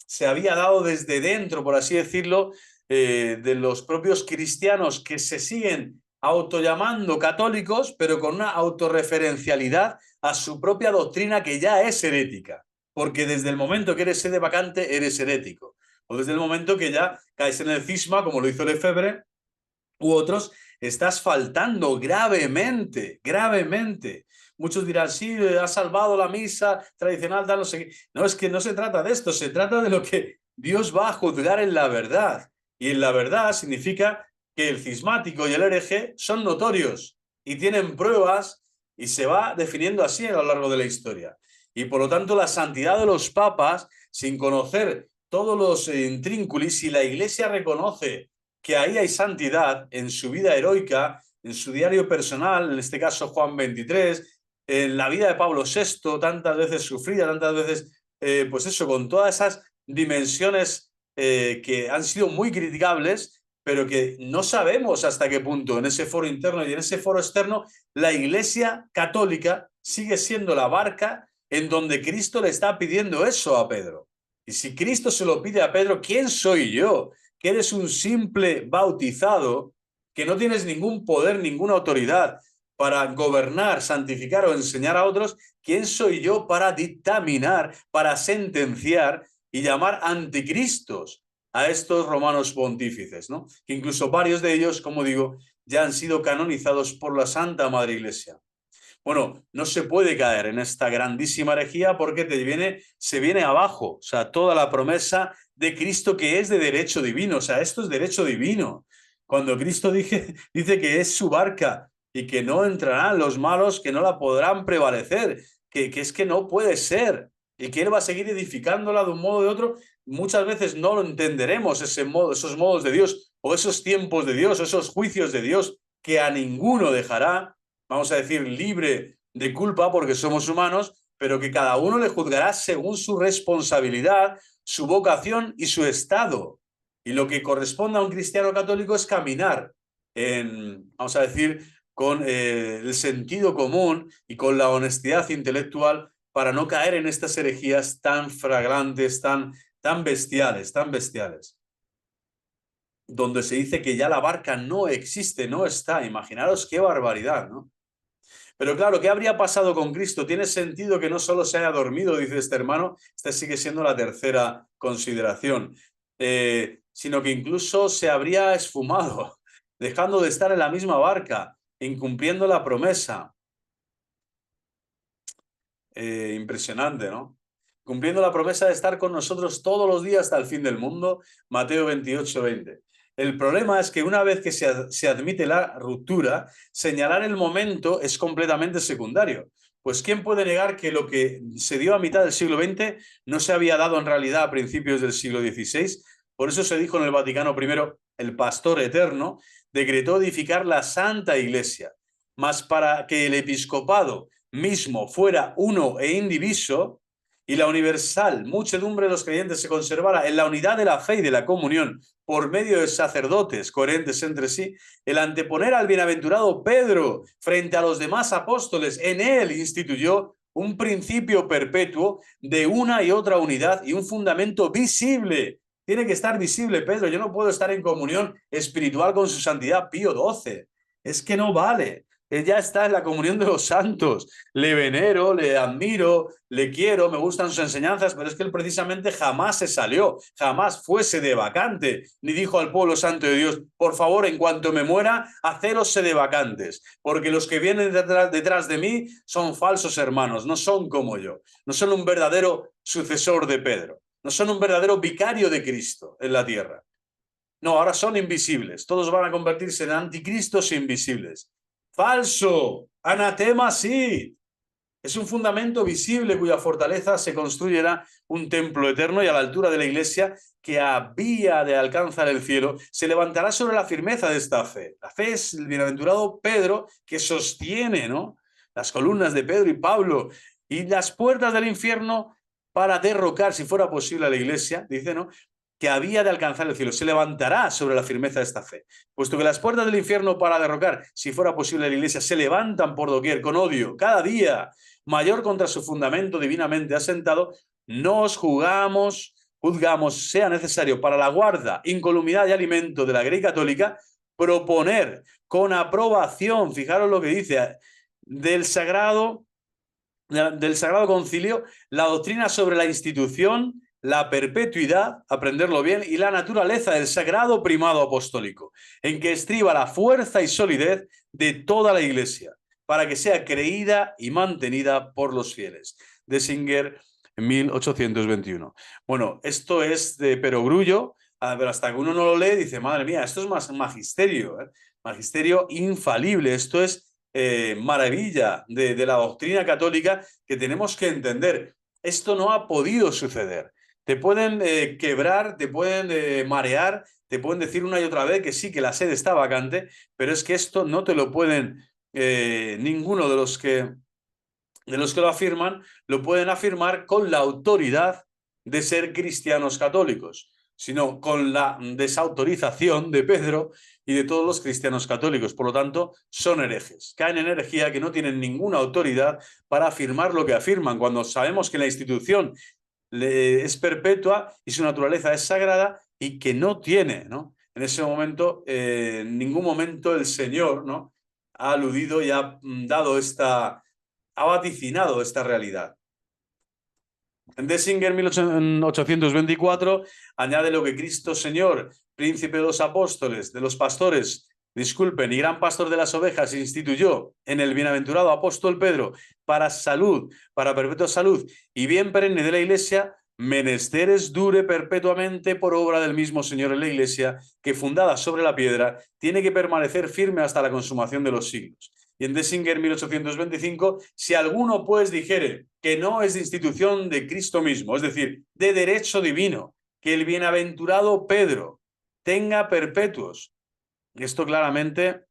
se había dado desde dentro, por así decirlo, de los propios cristianos que se siguen autollamando católicos, pero con una autorreferencialidad a su propia doctrina que ya es herética. Porque desde el momento que eres sede vacante, eres herético. O desde el momento que ya caes en el cisma, como lo hizo Lefebvre, u otros, estás faltando gravemente, gravemente. Muchos dirán, sí, ha salvado la misa tradicional, tal, no sé qué. No, es que no se trata de esto, se trata de lo que Dios va a juzgar en la verdad. Y en la verdad significa que el cismático y el hereje son notorios y tienen pruebas y se va definiendo así a lo largo de la historia. Y por lo tanto, la santidad de los papas, sin conocer todos los intrínculos, si la Iglesia reconoce que ahí hay santidad en su vida heroica, en su diario personal, en este caso Juan 23, en la vida de Pablo VI, tantas veces sufrida, tantas veces, pues eso, con todas esas dimensiones que han sido muy criticables, pero que no sabemos hasta qué punto en ese foro interno y en ese foro externo la Iglesia católica sigue siendo la barca en donde Cristo le está pidiendo eso a Pedro. Y si Cristo se lo pide a Pedro, ¿quién soy yo? Que eres un simple bautizado, que no tienes ningún poder, ninguna autoridad, para gobernar, santificar o enseñar a otros, ¿quién soy yo para dictaminar, para sentenciar y llamar anticristos a estos romanos pontífices, ¿no? Que incluso varios de ellos, como digo, ya han sido canonizados por la Santa Madre Iglesia. Bueno, no se puede caer en esta grandísima herejía porque se viene abajo, o sea, toda la promesa de Cristo que es de derecho divino, o sea, esto es derecho divino. Cuando Cristo dice que es su barca y que no entrarán los malos, que no la podrán prevalecer, que es que no puede ser y que Él va a seguir edificándola de un modo o de otro, muchas veces no lo entenderemos, esos modos de Dios o esos tiempos de Dios o esos juicios de Dios que a ninguno dejará, vamos a decir, libre de culpa porque somos humanos, pero que cada uno le juzgará según su responsabilidad, su vocación y su estado. Y lo que corresponde a un cristiano católico es caminar vamos a decir, con el sentido común y con la honestidad intelectual para no caer en estas herejías tan flagrantes, tan bestiales, donde se dice que ya la barca no existe, no está. Imaginaros qué barbaridad, ¿no? Pero claro, ¿qué habría pasado con Cristo? Tiene sentido que no solo se haya dormido, dice este hermano, esta sigue siendo la tercera consideración, sino que incluso se habría esfumado, dejando de estar en la misma barca, incumpliendo la promesa. Impresionante, ¿no? Cumpliendo la promesa de estar con nosotros todos los días hasta el fin del mundo, Mateo 28:20. El problema es que una vez que se admite la ruptura, señalar el momento es completamente secundario. Pues ¿quién puede negar que lo que se dio a mitad del siglo XX no se había dado en realidad a principios del siglo XVI? Por eso se dijo en el Vaticano I, el pastor eterno decretó edificar la Santa Iglesia. Mas para que el episcopado mismo fuera uno e indiviso, y la universal muchedumbre de los creyentes se conservara en la unidad de la fe y de la comunión por medio de sacerdotes coherentes entre sí, el anteponer al bienaventurado Pedro frente a los demás apóstoles, en él instituyó un principio perpetuo de una y otra unidad y un fundamento visible. Tiene que estar visible, Pedro. Yo no puedo estar en comunión espiritual con su santidad Pío XII. Es que no vale. Él ya está en la comunión de los santos. Le venero, le admiro, le quiero, me gustan sus enseñanzas, pero es que él precisamente jamás se salió, jamás fuese de vacante, ni dijo al pueblo santo de Dios, por favor, en cuanto me muera, haceros de vacantes, porque los que vienen detrás de mí son falsos hermanos, no son como yo, no son un verdadero sucesor de Pedro, no son un verdadero vicario de Cristo en la tierra. No, ahora son invisibles, todos van a convertirse en anticristos invisibles. Falso, anatema sí. Es un fundamento visible cuya fortaleza se construirá un templo eterno y a la altura de la iglesia que había de alcanzar el cielo, se levantará sobre la firmeza de esta fe. La fe es el bienaventurado Pedro que sostiene, ¿no?, las columnas de Pedro y Pablo y las puertas del infierno para derrocar, si fuera posible, a la iglesia, dice, ¿no?, que había de alcanzar el cielo, se levantará sobre la firmeza de esta fe. Puesto que las puertas del infierno para derrocar, si fuera posible, la iglesia, se levantan por doquier con odio, cada día mayor contra su fundamento divinamente asentado, nos juzgamos, sea necesario para la guarda, incolumidad y alimento de la Grey Católica, proponer con aprobación, fijaros lo que dice, del Sagrado Concilio, la doctrina sobre la institución, la perpetuidad, aprenderlo bien, y la naturaleza del sagrado primado apostólico, en que estriba la fuerza y solidez de toda la Iglesia, para que sea creída y mantenida por los fieles. De Singer, 1821. Bueno, esto es de perogrullo, pero hasta que uno no lo lee dice, madre mía, esto es más magisterio, magisterio infalible, esto es maravilla de la doctrina católica que tenemos que entender. Esto no ha podido suceder. Te pueden quebrar, te pueden marear, te pueden decir una y otra vez que sí, que la sede está vacante, pero es que esto no te lo pueden ninguno de los que lo afirman, lo pueden afirmar con la autoridad de ser cristianos católicos, sino con la desautorización de Pedro y de todos los cristianos católicos. Por lo tanto, son herejes. Caen en herejía que no tienen ninguna autoridad para afirmar lo que afirman, cuando sabemos que la institución es perpetua y su naturaleza es sagrada y que no tiene, ¿no?, en ese momento, en ningún momento el Señor, ¿no?, ha aludido y ha dado ha vaticinado esta realidad. Dessinger, 1824, añade lo que Cristo Señor, príncipe de los apóstoles, de los pastores, disculpen, y gran pastor de las ovejas, instituyó en el bienaventurado apóstol Pedro para salud, para perpetua salud y bien perenne de la Iglesia, menesteres dure perpetuamente por obra del mismo Señor en la Iglesia, que fundada sobre la piedra, tiene que permanecer firme hasta la consumación de los siglos. Y en Dessinger, 1825, si alguno pues dijere que no es de institución de Cristo mismo, es decir, de derecho divino, que el bienaventurado Pedro tenga perpetuos. Esto claramente,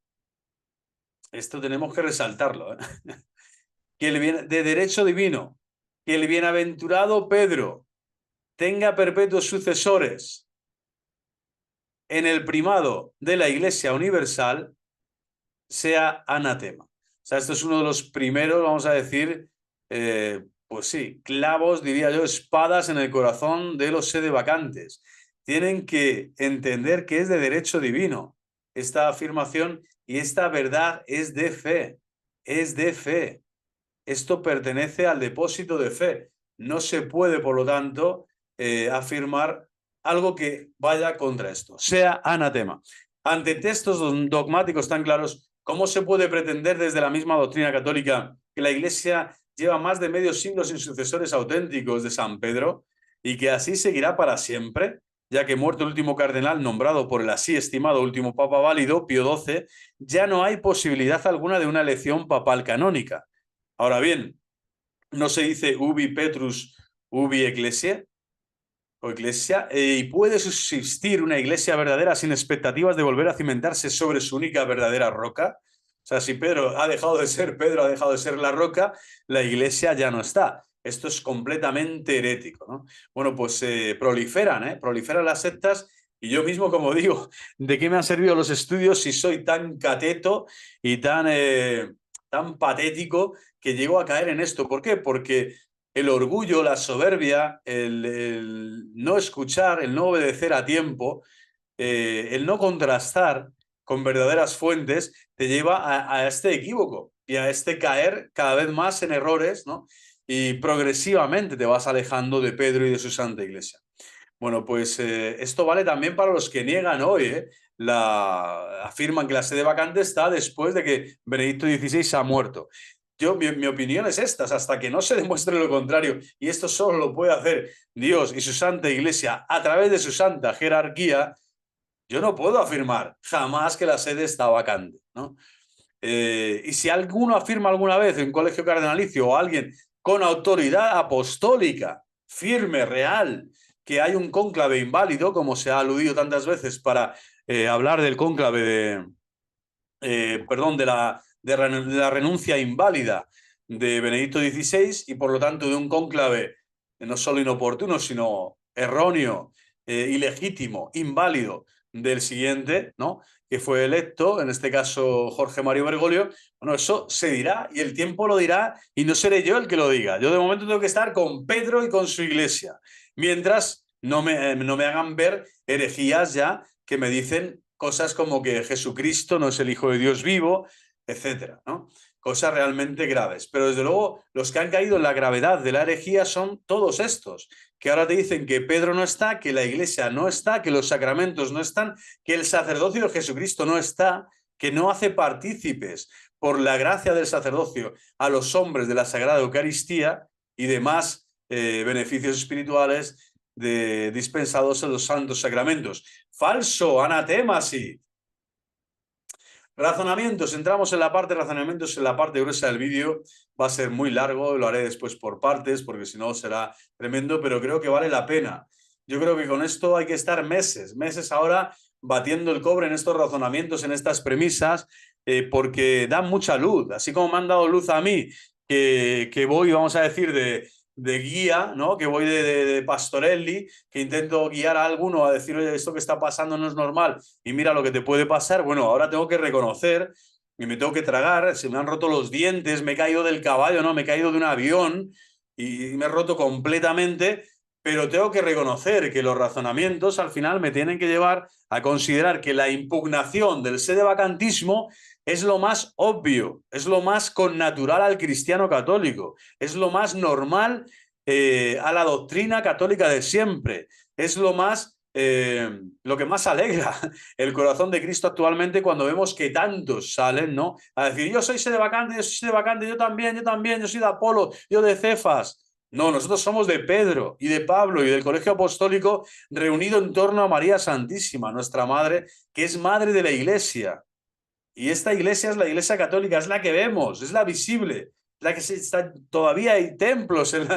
esto tenemos que resaltarlo, ¿eh? Que de derecho divino, que el bienaventurado Pedro tenga perpetuos sucesores en el primado de la Iglesia Universal, sea anatema. O sea, esto es uno de los primeros, vamos a decir, pues sí, clavos, diría yo, espadas en el corazón de los sedevacantes. Tienen que entender que es de derecho divino esta afirmación y esta verdad es de fe, es de fe. Esto pertenece al depósito de fe. No se puede, por lo tanto, afirmar algo que vaya contra esto, sea anatema. Ante textos dogmáticos tan claros, ¿cómo se puede pretender desde la misma doctrina católica que la Iglesia lleva más de medio siglo sin sucesores auténticos de San Pedro y que así seguirá para siempre, ya que muerto el último cardenal nombrado por el así estimado último papa válido, Pío XII, ya no hay posibilidad alguna de una elección papal canónica? Ahora bien, no se dice ubi Petrus, ubi Ecclesia, o Iglesia, y puede subsistir una iglesia verdadera sin expectativas de volver a cimentarse sobre su única verdadera roca. O sea, si Pedro ha dejado de ser Pedro, ha dejado de ser la roca, la iglesia ya no está. Esto es completamente herético, ¿no? Bueno, pues proliferan las sectas y yo mismo, como digo, ¿de qué me han servido los estudios si soy tan cateto y tan patético que llego a caer en esto? ¿Por qué? Porque el orgullo, la soberbia, el no escuchar, el no obedecer a tiempo, el no contrastar con verdaderas fuentes, te lleva a este equívoco y a este caer cada vez más en errores, ¿no? Y progresivamente te vas alejando de Pedro y de su Santa Iglesia. Bueno, pues esto vale también para los que niegan hoy, afirman que la sede vacante está después de que Benedicto XVI ha muerto. Mi opinión es esta, hasta que no se demuestre lo contrario, y esto solo lo puede hacer Dios y su Santa Iglesia a través de su santa jerarquía, yo no puedo afirmar jamás que la sede está vacante, ¿no? Y si alguno afirma alguna vez en un colegio cardenalicio o alguien con autoridad apostólica, firme, real, que hay un cónclave inválido, como se ha aludido tantas veces para hablar del cónclave de la renuncia inválida de Benedicto XVI y por lo tanto de un cónclave no solo inoportuno, sino erróneo, ilegítimo, inválido del siguiente, ¿no? Que fue electo, en este caso Jorge Mario Bergoglio. Bueno, eso se dirá y el tiempo lo dirá y no seré yo el que lo diga. Yo de momento tengo que estar con Pedro y con su iglesia, mientras no me hagan ver herejías ya que me dicen cosas como que Jesucristo no es el Hijo de Dios vivo, etcétera, ¿no? Cosas realmente graves. Pero desde luego los que han caído en la gravedad de la herejía son todos estos, que ahora te dicen que Pedro no está, que la iglesia no está, que los sacramentos no están, que el sacerdocio de Jesucristo no está, que no hace partícipes por la gracia del sacerdocio a los hombres de la Sagrada Eucaristía y demás beneficios espirituales dispensados en los santos sacramentos. Falso, anatema, sí. Razonamientos, entramos en la parte de razonamientos, en la parte gruesa del vídeo. Va a ser muy largo, lo haré después por partes, porque si no será tremendo, pero creo que vale la pena. Yo creo que con esto hay que estar meses ahora batiendo el cobre en estos razonamientos, en estas premisas, porque dan mucha luz, así como me han dado luz a mí, que voy, vamos a decir, de guía, ¿no? Que voy de pastorelli, que intento guiar a alguno a decir, oye, esto que está pasando no es normal y mira lo que te puede pasar. Bueno, ahora tengo que reconocer y me tengo que tragar, se me han roto los dientes, me he caído del caballo, ¿no? Me he caído de un avión y me he roto completamente, pero tengo que reconocer que los razonamientos al final me tienen que llevar a considerar que la impugnación del sedevacantismo Es lo más obvio, es lo más connatural al cristiano católico, es lo más normal a la doctrina católica de siempre, es lo que más alegra el corazón de Cristo actualmente cuando vemos que tantos salen, ¿no? A decir, yo soy sedevacante, yo soy sedevacante, yo también, yo soy de Apolo, yo de Cefas. No, nosotros somos de Pedro y de Pablo y del Colegio Apostólico reunido en torno a María Santísima, nuestra Madre, que es Madre de la Iglesia. Y esta iglesia es la iglesia católica, es la que vemos, es la visible, la que está, todavía hay templos en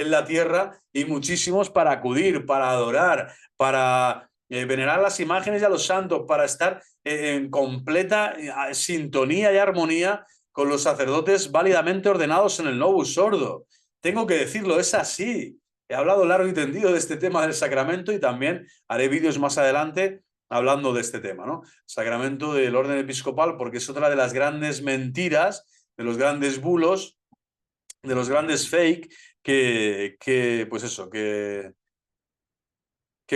la tierra y muchísimos para acudir, para adorar, para venerar las imágenes y a los santos, para estar en completa sintonía y armonía con los sacerdotes válidamente ordenados en el Novus Ordo. Tengo que decirlo, es así. He hablado largo y tendido de este tema del sacramento y también haré vídeos más adelante hablando de este tema, ¿no? Sacramento del orden episcopal, porque es otra de las grandes mentiras, de los grandes bulos, de los grandes fake pues eso, que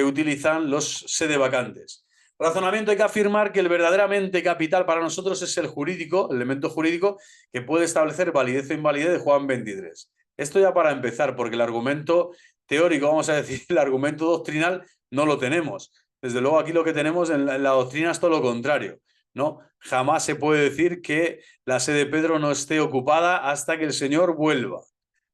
utilizan los sedevacantes. Razonamiento: hay que afirmar que el verdaderamente capital para nosotros es el jurídico, el elemento jurídico que puede establecer validez o invalidez de Juan 23. Esto ya para empezar, porque el argumento teórico, vamos a decir, el argumento doctrinal no lo tenemos. Desde luego aquí lo que tenemos en la doctrina es todo lo contrario, ¿no? Jamás se puede decir que la sede de Pedro no esté ocupada hasta que el Señor vuelva,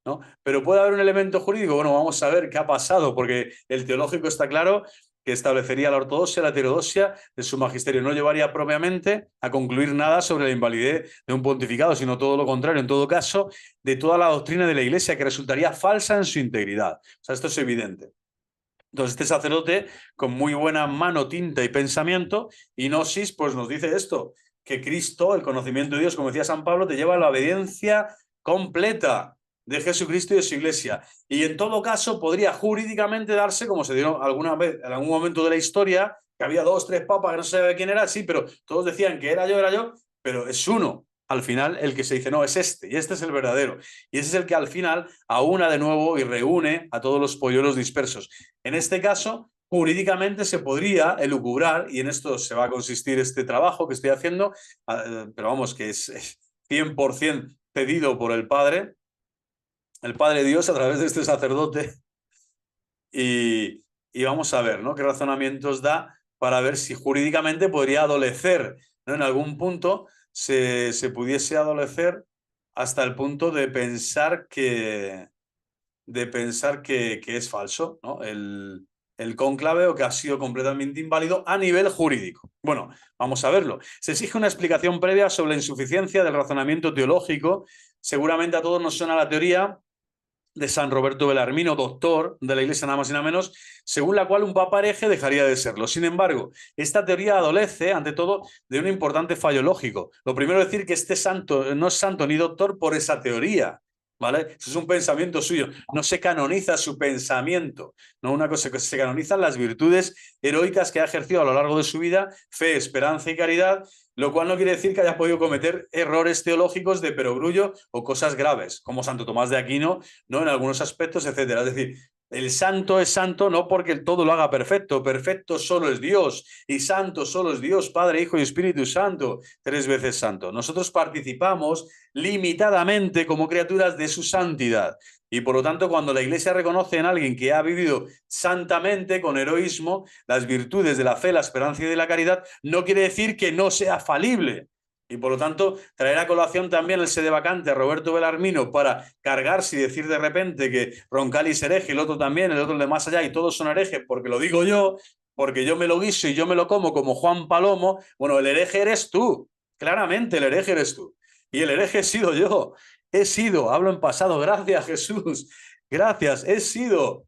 ¿no? Pero puede haber un elemento jurídico. Bueno, vamos a ver qué ha pasado, porque el teológico está claro que establecería la ortodoxia, la heterodoxia de su magisterio. No llevaría propiamente a concluir nada sobre la invalidez de un pontificado, sino todo lo contrario, en todo caso, de toda la doctrina de la Iglesia, que resultaría falsa en su integridad. O sea, esto es evidente. Entonces, este sacerdote, con muy buena mano, tinta y pensamiento, y gnosis, pues nos dice esto, que Cristo, el conocimiento de Dios, como decía San Pablo, te lleva a la obediencia completa de Jesucristo y de su iglesia. Y en todo caso, podría jurídicamente darse, como se dio alguna vez, en algún momento de la historia, que había 2, 3 papas que no se sabía quién era, sí, pero todos decían que era yo, pero es uno. Al final, el que se dice, no, es este, y este es el verdadero. Y ese es el que al final aúna de nuevo y reúne a todos los polluelos dispersos. En este caso, jurídicamente se podría elucubrar, y en esto se va a consistir este trabajo que estoy haciendo, pero vamos, que es 100% pedido por el Padre Dios a través de este sacerdote, y vamos a ver, ¿no?, qué razonamientos da para ver si jurídicamente podría adolecer, ¿no? En algún punto se pudiese adolecer hasta el punto de pensar que es falso, ¿no? El cónclave, o que ha sido completamente inválido a nivel jurídico. Bueno, vamos a verlo. Se exige una explicación previa sobre la insuficiencia del razonamiento teológico. Seguramente a todos nos suena la teoría de San Roberto Belarmino, doctor de la Iglesia, nada más y nada menos, según la cual un papa hereje dejaría de serlo. Sin embargo, esta teoría adolece, ante todo, de un importante fallo lógico. Lo primero es decir que este santo no es santo ni doctor por esa teoría, ¿vale? Eso es un pensamiento suyo. No se canoniza su pensamiento, no una cosa, que se canonizan las virtudes heroicas que ha ejercido a lo largo de su vida: fe, esperanza y caridad, lo cual no quiere decir que haya podido cometer errores teológicos de perogrullo o cosas graves, como Santo Tomás de Aquino, ¿no?, en algunos aspectos, etcétera. Es decir, el santo es santo no porque el todo lo haga perfecto, perfecto solo es Dios, y santo solo es Dios, Padre, Hijo y Espíritu Santo, 3 veces santo. Nosotros participamos limitadamente como criaturas de su santidad, y por lo tanto, cuando la Iglesia reconoce en alguien que ha vivido santamente, con heroísmo, las virtudes de la fe, la esperanza y de la caridad, no quiere decir que no sea falible. Y por lo tanto, traer a colación también el sedevacante a Roberto Belarmino para cargarse y decir de repente que Roncalli es hereje, el otro también, el otro el de más allá, y todos son herejes porque lo digo yo, porque yo me lo guiso y yo me lo como Juan Palomo. Bueno, el hereje eres tú, claramente el hereje eres tú. Y el hereje he sido yo, hablo en pasado, gracias Jesús, gracias, he sido.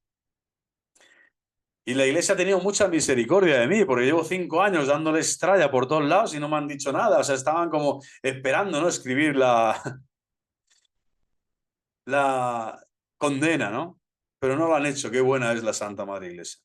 Y la Iglesia ha tenido mucha misericordia de mí, porque llevo 5 años dándoles tralla por todos lados y no me han dicho nada. O sea, estaban como esperando, ¿no?, escribir la condena, ¿no? Pero no lo han hecho. Qué buena es la Santa Madre Iglesia.